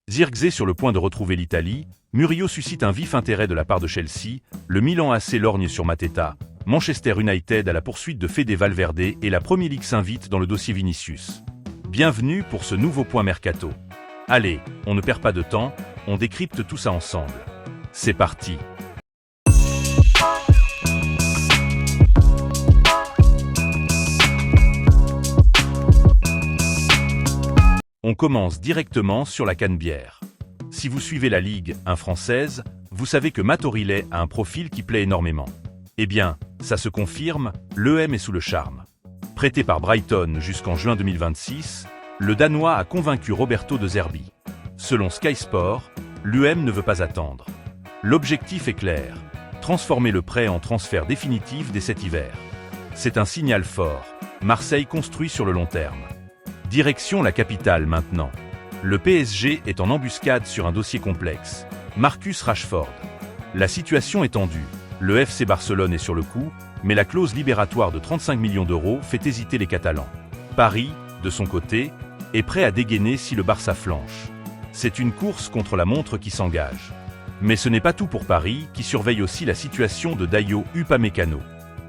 Zirkzee sur le point de retrouver l'Italie, Murillo suscite un vif intérêt de la part de Chelsea, le Milan AC lorgne sur Mateta, Manchester United à la poursuite de Fede Valverde et la Premier League s'invite dans le dossier Vinicius. Bienvenue pour ce nouveau point mercato. Allez, on ne perd pas de temps, on décrypte tout ça ensemble. C'est parti. On commence directement sur la canebière. Si vous suivez la Ligue 1 française, vous savez que Matt O'Riley a un profil qui plaît énormément. Eh bien, ça se confirme, l'EM est sous le charme. Prêté par Brighton jusqu'en juin 2026, le Danois a convaincu Roberto De Zerbi. Selon Sky Sport, l'UM ne veut pas attendre. L'objectif est clair, transformer le prêt en transfert définitif dès cet hiver. C'est un signal fort, Marseille construit sur le long terme. Direction la capitale maintenant. Le PSG est en embuscade sur un dossier complexe. Marcus Rashford. La situation est tendue. Le FC Barcelone est sur le coup, mais la clause libératoire de 35 millions d'euros fait hésiter les Catalans. Paris, de son côté, est prêt à dégainer si le Barça flanche. C'est une course contre la montre qui s'engage. Mais ce n'est pas tout pour Paris, qui surveille aussi la situation de Dayo Upamecano.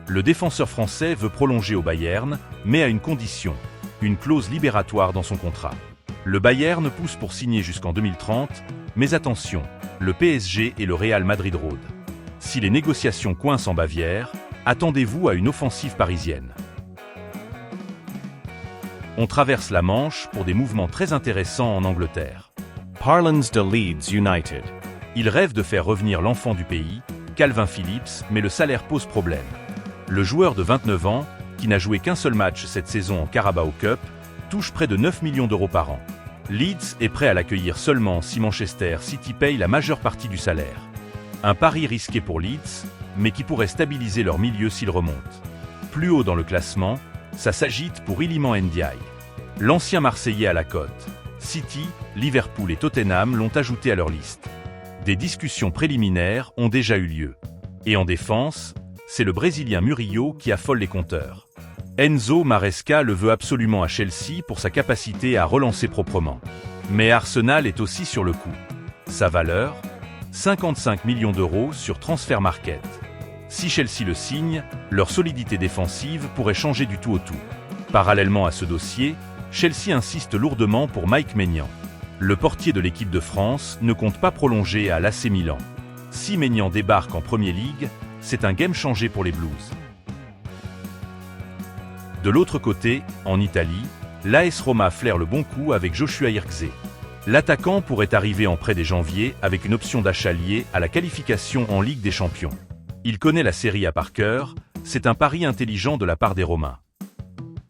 Le défenseur français veut prolonger au Bayern, mais à une condition. Une clause libératoire dans son contrat. Le Bayern pousse pour signer jusqu'en 2030, mais attention, le PSG et le Real Madrid rôdent. Si les négociations coincent en Bavière, attendez-vous à une offensive parisienne. On traverse la Manche pour des mouvements très intéressants en Angleterre. Parlins de Leeds United. Il rêve de faire revenir l'enfant du pays, Calvin Phillips, mais le salaire pose problème. Le joueur de 29 ans, qui n'a joué qu'un seul match cette saison en Carabao Cup, touche près de 9 millions d'euros par an. Leeds est prêt à l'accueillir seulement si Manchester City paye la majeure partie du salaire. Un pari risqué pour Leeds, mais qui pourrait stabiliser leur milieu s'ils remontent. Plus haut dans le classement, ça s'agite pour Iliman Ndiaye. L'ancien Marseillais à la cote. City, Liverpool et Tottenham l'ont ajouté à leur liste. Des discussions préliminaires ont déjà eu lieu. Et en défense, c'est le Brésilien Murillo qui affole les compteurs. Enzo Maresca le veut absolument à Chelsea pour sa capacité à relancer proprement. Mais Arsenal est aussi sur le coup. Sa valeur ? 55 millions d'euros sur Transfer Market. Si Chelsea le signe, leur solidité défensive pourrait changer du tout au tout. Parallèlement à ce dossier, Chelsea insiste lourdement pour Mike Maignan. Le portier de l'équipe de France ne compte pas prolonger à l'AC Milan. Si Maignan débarque en Premier League, c'est un game changé pour les Blues. De l'autre côté, en Italie, l'AS Roma flaire le bon coup avec Joshua Zirkzee. L'attaquant pourrait arriver en prêt dès janvier avec une option d'achat liée à la qualification en Ligue des Champions. Il connaît la Serie A par cœur, c'est un pari intelligent de la part des Romains.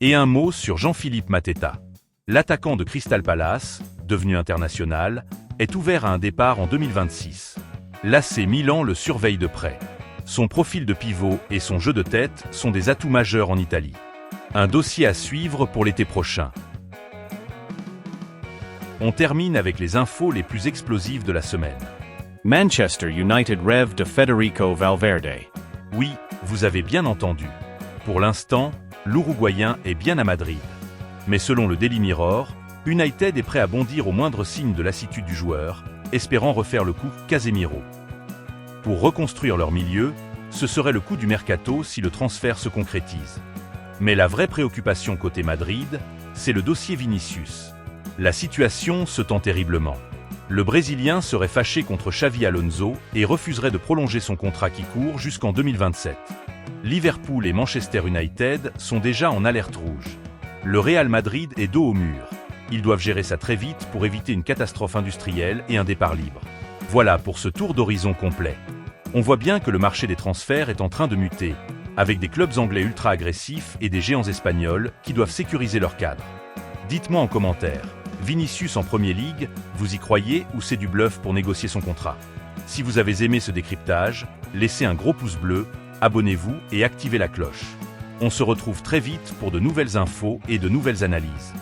Et un mot sur Jean-Philippe Mateta. L'attaquant de Crystal Palace, devenu international, est ouvert à un départ en 2026. L'AC Milan le surveille de près. Son profil de pivot et son jeu de tête sont des atouts majeurs en Italie. Un dossier à suivre pour l'été prochain. On termine avec les infos les plus explosives de la semaine. Manchester United rêve de Federico Valverde. Oui, vous avez bien entendu. Pour l'instant, l'Uruguayen est bien à Madrid. Mais selon le Daily Mirror, United est prêt à bondir au moindre signe de lassitude du joueur, espérant refaire le coup Casemiro. Pour reconstruire leur milieu, ce serait le coup du mercato si le transfert se concrétise. Mais la vraie préoccupation côté Madrid, c'est le dossier Vinicius. La situation se tend terriblement. Le Brésilien serait fâché contre Xavi Alonso et refuserait de prolonger son contrat qui court jusqu'en 2027. Liverpool et Manchester United sont déjà en alerte rouge. Le Real Madrid est dos au mur. Ils doivent gérer ça très vite pour éviter une catastrophe industrielle et un départ libre. Voilà pour ce tour d'horizon complet. On voit bien que le marché des transferts est en train de muter, avec des clubs anglais ultra agressifs et des géants espagnols qui doivent sécuriser leur cadre. Dites-moi en commentaire, Vinicius en Premier League, vous y croyez ou c'est du bluff pour négocier son contrat? Si vous avez aimé ce décryptage, laissez un gros pouce bleu, abonnez-vous et activez la cloche. On se retrouve très vite pour de nouvelles infos et de nouvelles analyses.